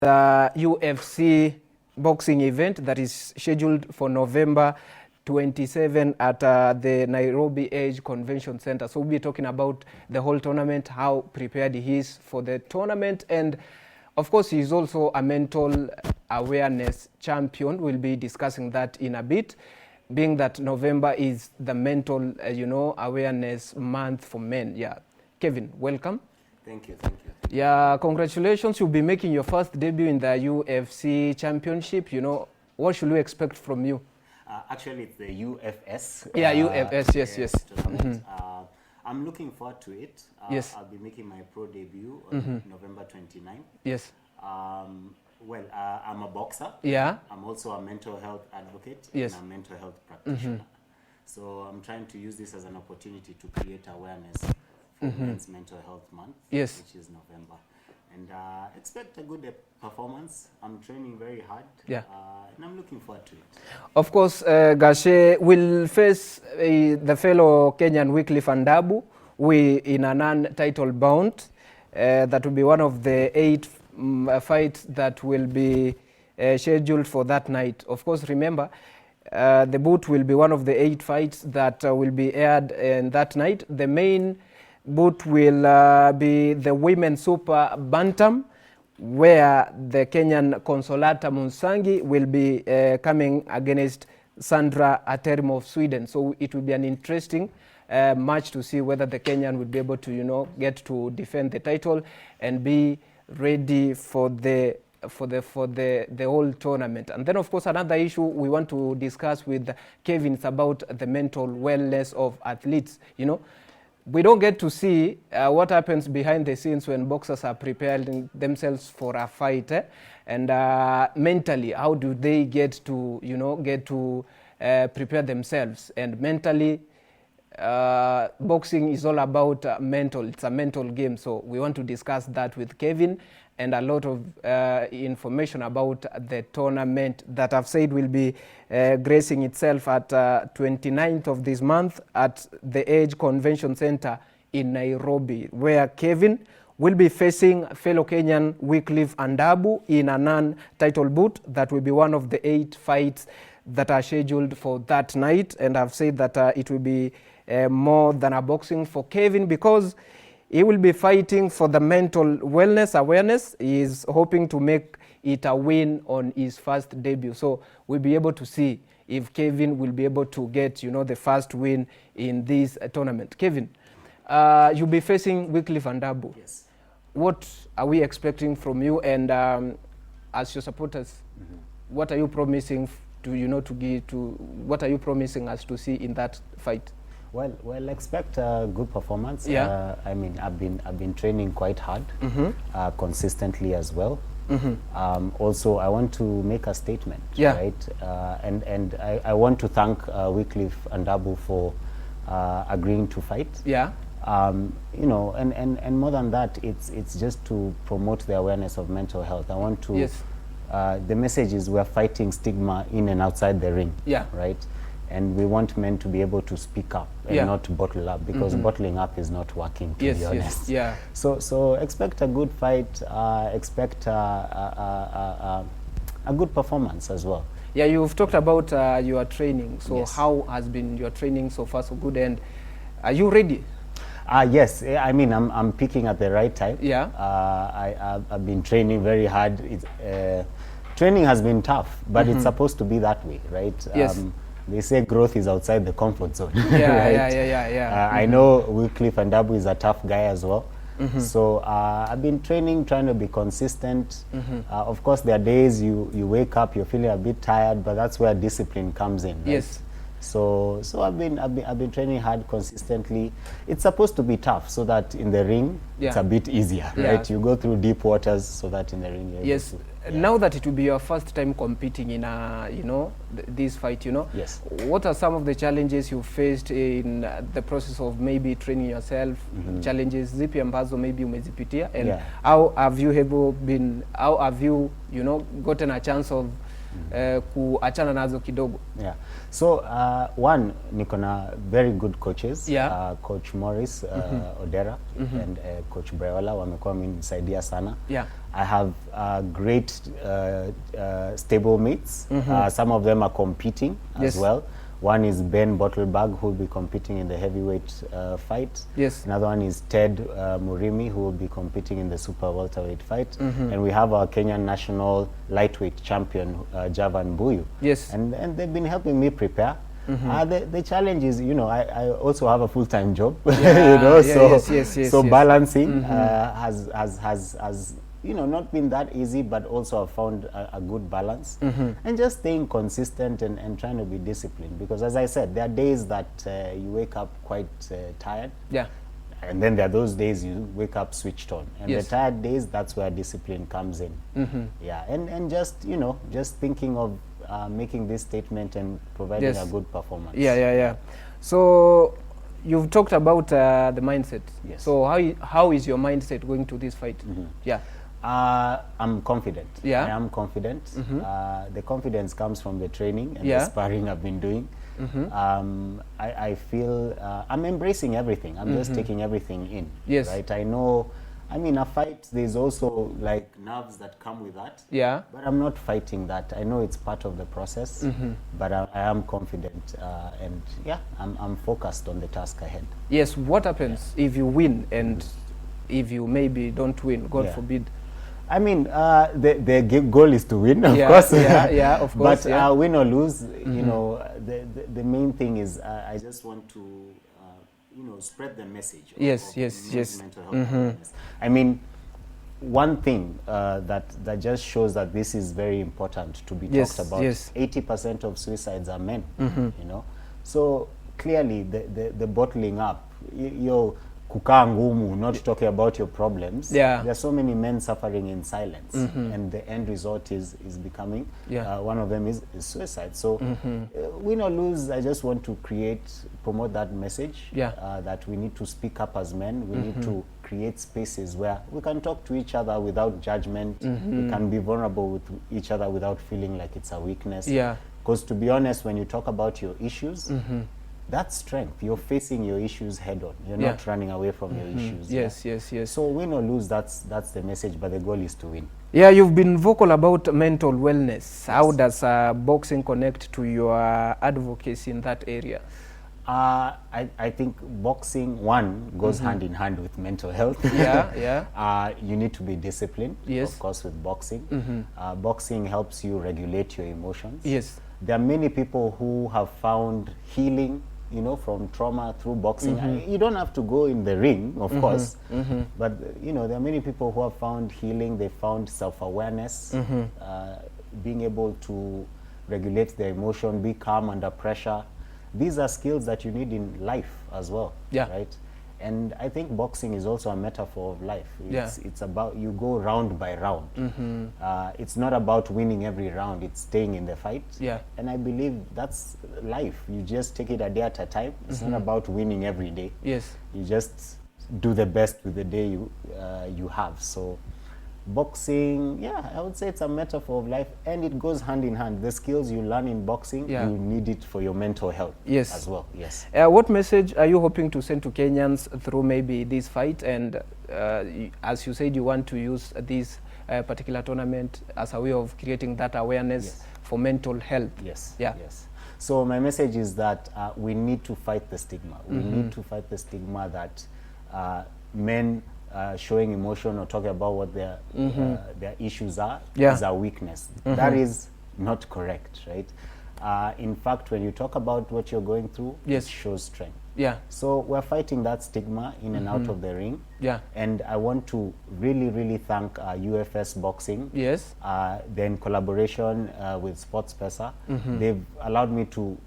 the UFC boxing event that is scheduled for November 27 at the Nairobi Age Convention Center. So we'll be talking about the whole tournament, how prepared he is for the tournament, and of course he's also a mental awareness champion. We'll be discussing that in a bit, being that November is the mental awareness month for men. Yeah, Kevin, welcome. Thank you, thank you. Yeah, congratulations. You'll be making your first debut in the UFC championship. What should we expect from you? Actually, it's the UFS. Yeah, UFS, yes. Tournament. I'm looking forward to it. Yes. I'll be making my pro debut on November 29th. Yes. I'm a boxer. Yeah. I'm also a mental health advocate. Yes. And a mental health practitioner. So I'm trying to use this as an opportunity to create awareness for Men's Mental Health Month, yes, which is November. And expect a good performance. I'm training very hard. Yeah. And I'm looking forward to it. Of course, Gachee will face the fellow Kenyan Wycliffe Ndabu in a non-title bout. That will be one of the 8 fights that will be scheduled for that night. Of course, remember, the bout will be one of the 8 fights that will be aired that night. The main bout will be the women's super bantam, where the Kenyan Consolata Munsangi will be coming against Sandra Aterim of Sweden. So it will be an interesting match to see whether the Kenyan will be able to get to defend the title and be ready for the whole tournament. And then of course another issue we want to discuss with Kevin is about the mental wellness of athletes. We don't get to see what happens behind the scenes when boxers are preparing themselves for a fight, and mentally, how do they get to prepare themselves? And mentally, boxing is all about mental. It's a mental game. So we want to discuss that with Kevin, and a lot of information about the tournament that I've said will be gracing itself at 29th of this month at the Age Convention Center in Nairobi, where Kevin will be facing fellow Kenyan Wycliffe Ndabu in a non-title bout. That will be one of the 8 fights that are scheduled for that night. And I've said that it will be more than a boxing for Kevin, because he will be fighting for the mental wellness awareness. He is hoping to make it a win on his first debut. So we'll be able to see if Kevin will be able to get, the first win in this tournament. Kevin, you'll be facing Wycliffe Ndabu. Yes. What are we expecting from you? And as your supporters, what are you promising what are you promising us to see in that fight? Well, expect a good performance. Yeah. I've been training quite hard, consistently as well. Also, I want to make a statement, yeah, right? And I want to thank Wycliffe Ndabu for agreeing to fight. Yeah. And more than that, it's just to promote the awareness of mental health. I want to. Yes. The message is we're fighting stigma in and outside the ring. Yeah. Right. And we want men to be able to speak up and not bottle up, because bottling up is not working, to be honest. Yes, yeah. So expect a good fight, expect a good performance as well. Yeah, you've talked about your training. So yes, how has been your training so far so good, and are you ready? Yes, I'm picking at the right time. Yeah. I've been training very hard. Training has been tough, but it's supposed to be that way, right? Yes. They say growth is outside the comfort zone. Yeah, right? yeah. I know Wycliffe Ndabu is a tough guy as well. So I've been training, trying to be consistent. Of course, there are days you wake up, you're feeling a bit tired, but that's where discipline comes in. Right? Yes. So I've been training hard consistently. It's supposed to be tough, so that in the ring it's a bit easier, right? You go through deep waters, so that in the ring you're yes. able to, Now that it will be your first time competing in this fight, yes, what are some of the challenges you faced in the process of maybe training yourself? Challenges zipi ambazo maybe umezipitia, and how have you gotten a chance of kuachana nazo kidogo? Yeah. So one, niko na very good coaches. Yeah. Coach Morris Odera and Coach Breola wamekuwa wamenisaidia sana. Yeah. I have great stable mates. Some of them are competing as well. One is Ben Bottleberg, who will be competing in the heavyweight fight. Yes. Another one is Ted Murimi, who will be competing in the super welterweight fight. And we have our Kenyan national lightweight champion, Javan Buyu. Yes. And they've been helping me prepare. The challenge is, you know, I also have a full-time job, Yeah, you know, yeah, so yes. balancing has you know, not been that easy, but also I've found a good balance. And just staying consistent and trying to be disciplined. Because as I said, there are days that you wake up quite tired. Yeah. And then there are those days you wake up switched on. And Yes. the tired days, that's where discipline comes in. Yeah, and just, you know, just thinking of making this statement and providing Yes. a good performance. Yeah. So you've talked about the mindset. Yes. So how is your mindset going to this fight? Yeah. I'm confident. Yeah. I am confident. The confidence comes from the training and Yeah. the sparring I've been doing. I feel I'm embracing everything. I'm just taking everything in. Yes. Right. I know. I mean, a fight, there's also like nerves that come with that. Yeah. But I'm not fighting that. I know it's part of the process. But I am confident, and yeah, I'm focused on the task ahead. Yes. What happens if you win and if you maybe don't win? God Yeah. forbid. I mean, the goal is to win, of Yeah, course. yeah, of course, But yeah. Win or lose, you know, the main thing is I just want to, you know, spread the message. Yes. Mental health awareness. I mean, one thing that just shows that this is very important to be Yes, talked about. yes. 80% of suicides are men. You know, so clearly the bottling up, you're kukaa ngumu, not talking about your problems. Yeah. There are so many men suffering in silence, and the end result is becoming, one of them is suicide. So win or lose, I just want to promote that message, that we need to speak up as men. We need to create spaces where we can talk to each other without judgment. We can be vulnerable with each other without feeling like it's a weakness. Yeah. Because to be honest, when you talk about your issues, that's strength. You're facing your issues head on. You're not running away from your issues. Yes. So win or lose, that's the message, but the goal is to win. Yeah, you've been vocal about mental wellness. How does boxing connect to your advocacy in that area? I think boxing, one, goes hand in hand with mental health. Yeah. You need to be disciplined, Yes. of course, with boxing. Boxing helps you regulate your emotions. Yes. There are many people who have found healing, you know, from trauma through boxing. You don't have to go in the ring, of course, but you know, there are many people who have found healing. They found self-awareness, being able to regulate their emotion, be calm under pressure. These are skills that you need in life as well, right? And I think boxing is also a metaphor of life. It's about, you go round by round. It's not about winning every round, it's staying in the fight. And I believe that's life. You just take it a day at a time. It's not about winning every day. Yes. You just do the best with the day you have. So boxing, I would say it's a metaphor of life, and it goes hand in hand. The skills you learn in boxing, you need it for your mental health as well. Yes. What message are you hoping to send to Kenyans through maybe this fight? And as you said, you want to use this particular tournament as a way of creating that awareness for mental health. Yes. Yeah. Yes. So my message is that we need to fight the stigma. We need to fight the stigma that men showing emotion or talking about what their issues are is a weakness. That is not correct, right? In fact, when you talk about what you're going through, it shows strength. So we're fighting that stigma in and out of the ring. And I want to really thank UFS Boxing. Yes. Then collaboration with Sports Pesa. They've allowed me to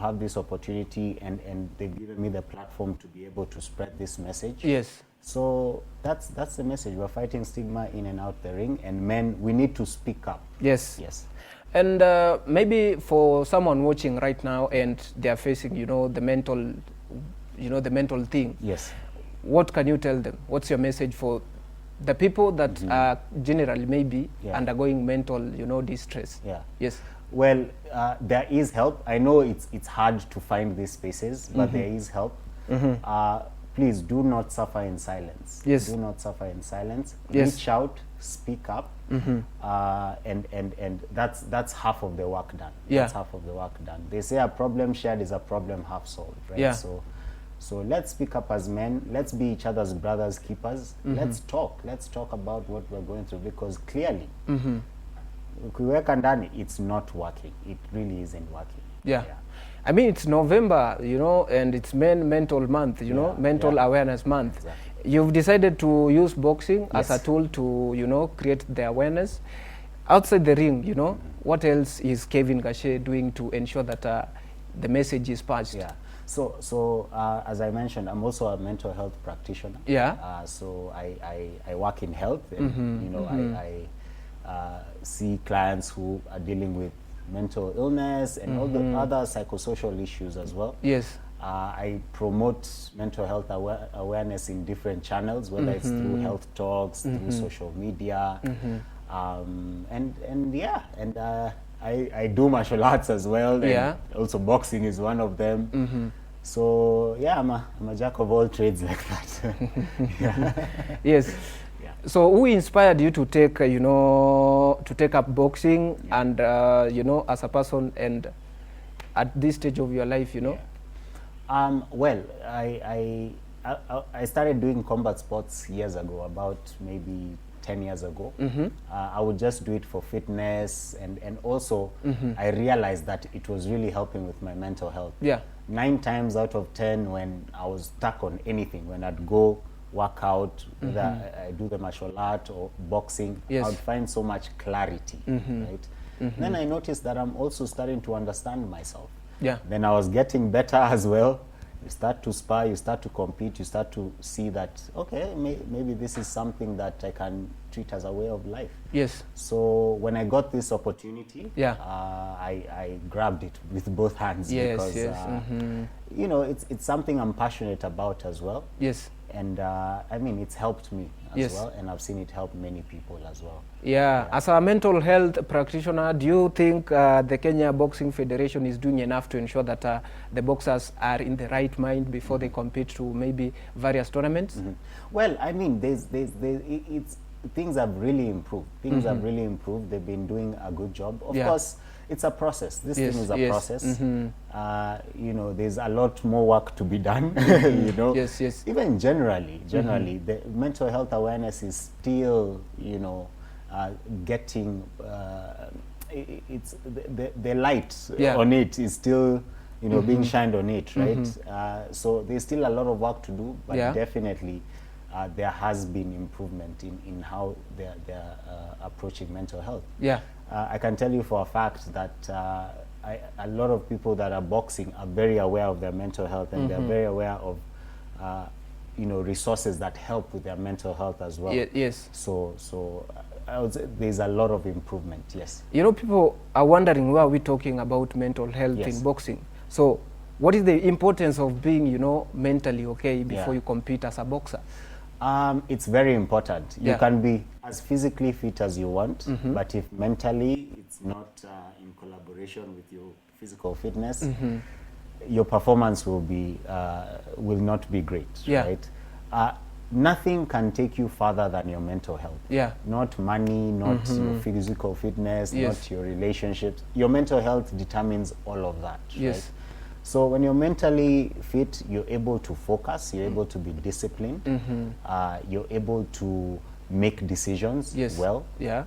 have this opportunity, and they've given me the platform to be able to spread this message. Yes. So that's the message. We're fighting stigma in and out the ring, and men, we need to speak up. Yes. Yes. And maybe for someone watching right now and they are facing, the mental thing. Yes. What can you tell them? What's your message for the people that are generally maybe Yeah. undergoing mental, you know, distress. Yeah. Yes. Well, there is help. I know it's hard to find these spaces, but there is help. Please do not suffer in silence. Yes. Do not suffer in silence. Yes. Reach out, speak up, and that's half of the work done. Yeah. That's half of the work done. They say a problem shared is a problem half solved, right? Yeah. So let's speak up as men. Let's be each other's brothers keepers. Let's talk. Let's talk about what we're going through, because clearly, ukiweka ndani, it's not working. It really isn't working. Yeah. I mean, it's November, you know, and it's mental month, you know, mental awareness month. Exactly. You've decided to use boxing as a Yes. tool to, you know, create the awareness. Outside the ring, you know, what else is Kevin Gachee doing to ensure that the message is passed? Yeah. So as I mentioned, I'm also a mental health practitioner. Yeah. So I work in health, and you know, I see clients who are dealing with mental illness and all the other psychosocial issues as well. Yes. I promote mental health awareness in different channels, whether it's through health talks, through social media, and yeah, and I do martial arts as well. Yeah. And also boxing is one of them. So yeah, I'm a jack of all trades like that. Yeah. Yes. Yeah. So who inspired you to take, you know, to take up boxing and, you know, as a person and at this stage of your life, you know? Well, I started doing combat sports years ago, about maybe 10 years ago. I would just do it for fitness, and also I realized that it was really helping with my mental health. Yeah. 9 times out of 10, when I was stuck on anything, when I'd go work out, whether I do the martial art or boxing, Yes. I would find so much clarity, right? Then I noticed that I'm also starting to understand myself. Yeah. Then I was getting better as well. You start to spar, you start to compete, you start to see that, okay, maybe this is something that I can treat as a way of life. Yes. So when I got this opportunity, Yeah. I grabbed it with both hands. Yes, Because, yes. you know, it's something I'm passionate about as well. Yes. And I mean, it's helped me as Yes. well, and I've seen it help many people as well. Yeah. As a mental health practitioner, do you think the Kenya Boxing Federation is doing enough to ensure that the boxers are in the right mind before they compete to maybe various tournaments? Well, I mean, things have really improved. Things have really improved. They've been doing a good job. Of Yeah. course, it's a process. This Yes, thing is a yes. process. You know, there's a lot more work to be done. You know, Yes, yes. Even generally, the mental health awareness is still, you know, getting. It's the light Yeah. on it is still, you know, being shined on it, right? So there's still a lot of work to do, but Yeah. definitely there has been improvement in how they're approaching mental health. Yeah. I can tell you for a fact that a lot of people that are boxing are very aware of their mental health, and they're very aware of you know, resources that help with their mental health as well. Yes. So I would say there's a lot of improvement. Yes. You know, people are wondering, why are we talking about mental health Yes. in boxing? So what is the importance of being, you know, mentally okay before Yeah. you compete as a boxer? It's very important. You Yeah. can be as physically fit as you want, but if mentally it's not in collaboration with your physical fitness, your performance will not be great. Yeah. Right? Nothing can take you further than your mental health. Yeah. Not money, not your physical fitness, Yes. not your relationships. Your mental health determines all of that. Yes. Right? So when you're mentally fit, you're able to focus, you're able to be disciplined, you're able to make decisions Yes. well. Yeah.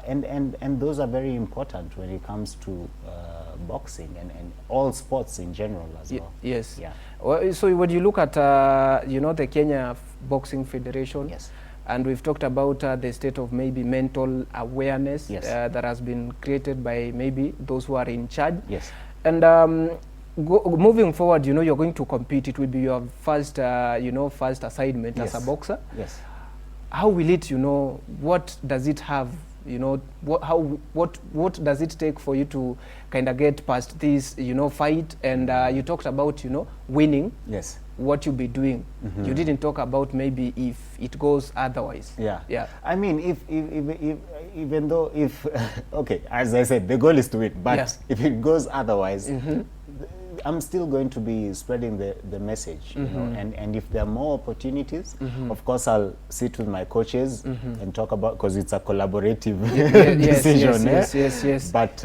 And those are very important when it comes to boxing and all sports in general as well. Yes. Yeah. Well, so when you look at, you know, the Kenya Boxing Federation, Yes. and we've talked about the state of maybe mental awareness Yes. that has been created by maybe those who are in charge. Yes. And moving forward, you know, you're going to compete. It will be your first, you know, first assignment as a Yes. boxer. Yes. How will it, you know, what does it have, you know, what does it take for you to kind of get past this, you know, fight? And you talked about, you know, winning. Yes. what you'll be doing. You didn't talk about maybe if it goes otherwise. Yeah. I mean, if even though if okay, as I said, the goal is to win, but if it goes otherwise, I'm still going to be spreading the message, you know, and if there are more opportunities, of course I'll sit with my coaches and talk about, because it's a collaborative decision. Yes. But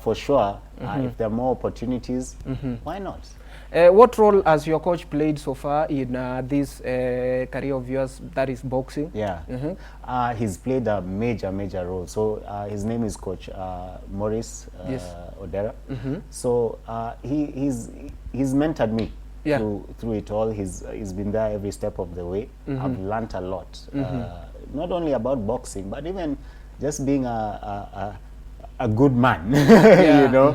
for sure, if there are more opportunities, why not? What role has your coach played so far in this career of yours, that is boxing? He's played a major role. So his name is Coach Maurice Odera. So he's mentored me through it all. He's been there every step of the way. I've learnt a lot, not only about boxing, but even just being a good man. You know,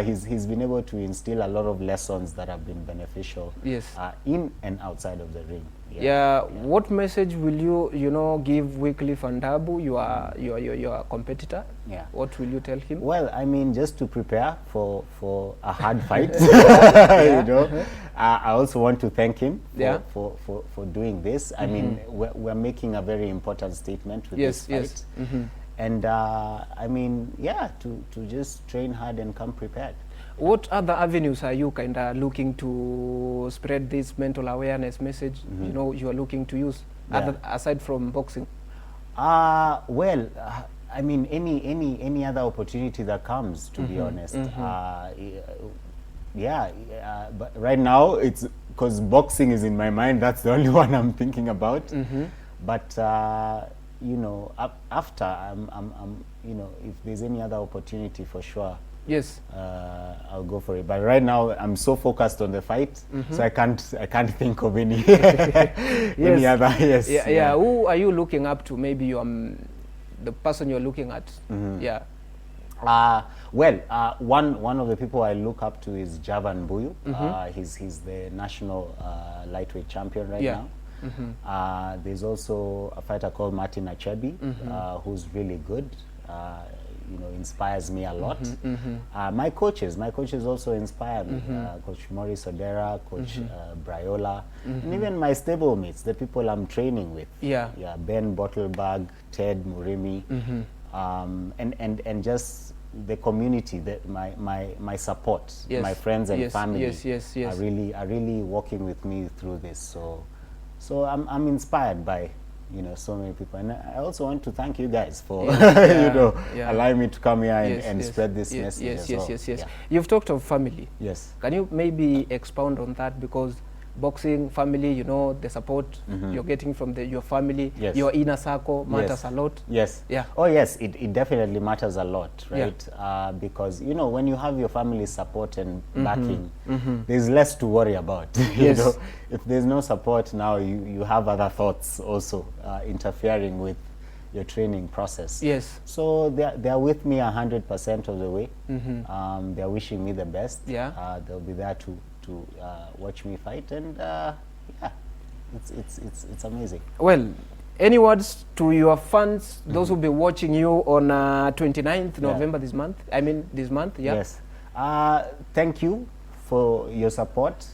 he's been able to instill a lot of lessons that have been beneficial in and outside of the ring. What message will you give Wycliffe Ndabu, your competitor? What will you tell him? Well, I mean, just to prepare for a hard fight. You know, I also want to thank him for doing this. I mean, we're making a very important statement with this fight. And I mean, to just train hard and come prepared. What other avenues are you kind of looking to spread this mental awareness message, you are looking to use, aside from boxing? Well, I mean, any other opportunity that comes, to be honest. But right now, it's because boxing is in my mind. That's the only one I'm thinking about. But you know, after you know, if there's any other opportunity, for sure, I'll go for it. But right now, I'm so focused on the fight, so I can't think of any any other. Who are you looking up to? Maybe you the person you're looking at. Well, one of the people I look up to is Javan Buyu. He's the national lightweight champion right now. There's also a fighter called Martin Achebi, who's really good. You know, inspires me a lot. My coaches also inspire me. Coach Maurice Odera, Coach Briola, and even my stable mates, the people I'm training with. Ben Bottlebag, Ted Murimi, and just the community, my support, my friends and family are really working with me through this. So I'm inspired by, you know, so many people, and I also want to thank you guys for you know, allowing me to come here and spread this message. Yes. You've talked of family. Yes. Can you maybe expound on that, because boxing, family, you know, the support you're getting from your family, your inner circle matters a lot. Oh yes, it definitely matters a lot, right? Because, you know, when you have your family support and backing, there's less to worry about. You know, if there's no support, now you have other thoughts also interfering with your training process. So they're with me 100% of the way. They're wishing me the best. They'll be there to watch me fight, and it's amazing. Well, any words to your fans, those who will be watching you on 29th November this month? I mean, this month, Yes. Thank you for your support.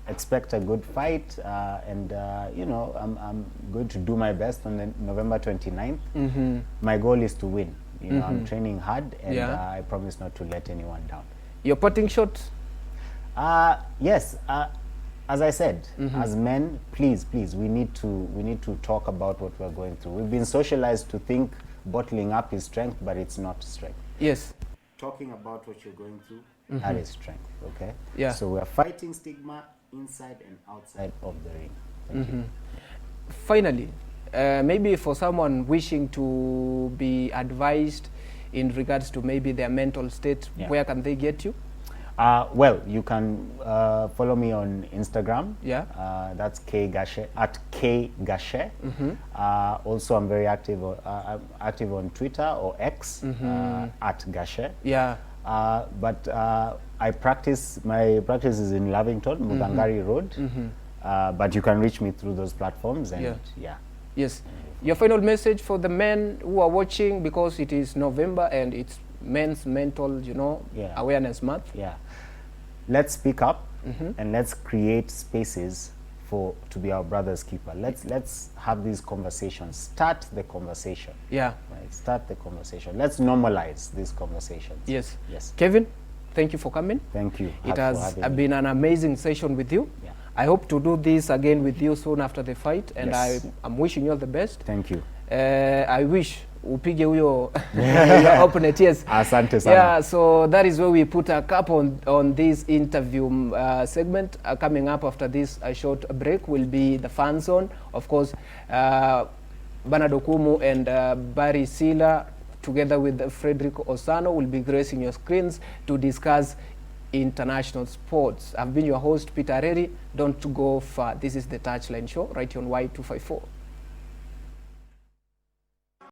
Expect a good fight, and you know, I'm going to do my best on the November 29th. My goal is to win. You know, I'm training hard, and I promise not to let anyone down. Your parting shot? Yes, as I said, as men, please, we need to talk about what we're going through. We've been socialized to think bottling up is strength, but it's not strength. Talking about what you're going through, that is strength, okay? So we're fighting stigma inside and outside of the ring. Thank you. Finally, maybe for someone wishing to be advised in regards to maybe their mental state, where can they get you? Well, you can follow me on Instagram. That's Gachee, at Gachee. Also, I'm very active on Twitter or X, at Gachee. But I practice. My practice is in Lavington, Mugangari Road. But you can reach me through those platforms. And Yes. Your final message for the men who are watching, because it is November and it's Men's Mental, you know, Awareness Month. Let's speak up. and let's create spaces to be our brother's keeper. Let's have these conversations. Start the conversation. Yeah. Right. Start the conversation. Let's normalize these conversations. Yes. Yes. Kevin, thank you for coming. Thank you. It has been an amazing session with you. Yeah. I hope to do this again with you soon after the fight, and Yes. I'm wishing you all the best. Thank you. I wish upige huyo opponent. Yes. Asante sana. Yeah, so that is where we put a cap on this interview segment. Coming up after this short break will be the fan zone. Of course, Bernard Okumu and Barry Sila, together with Frederick Osano, will be gracing your screens to discuss international sports. I've been your host, Peter Reri. Don't go far. This is the Touchline Show right on Y254.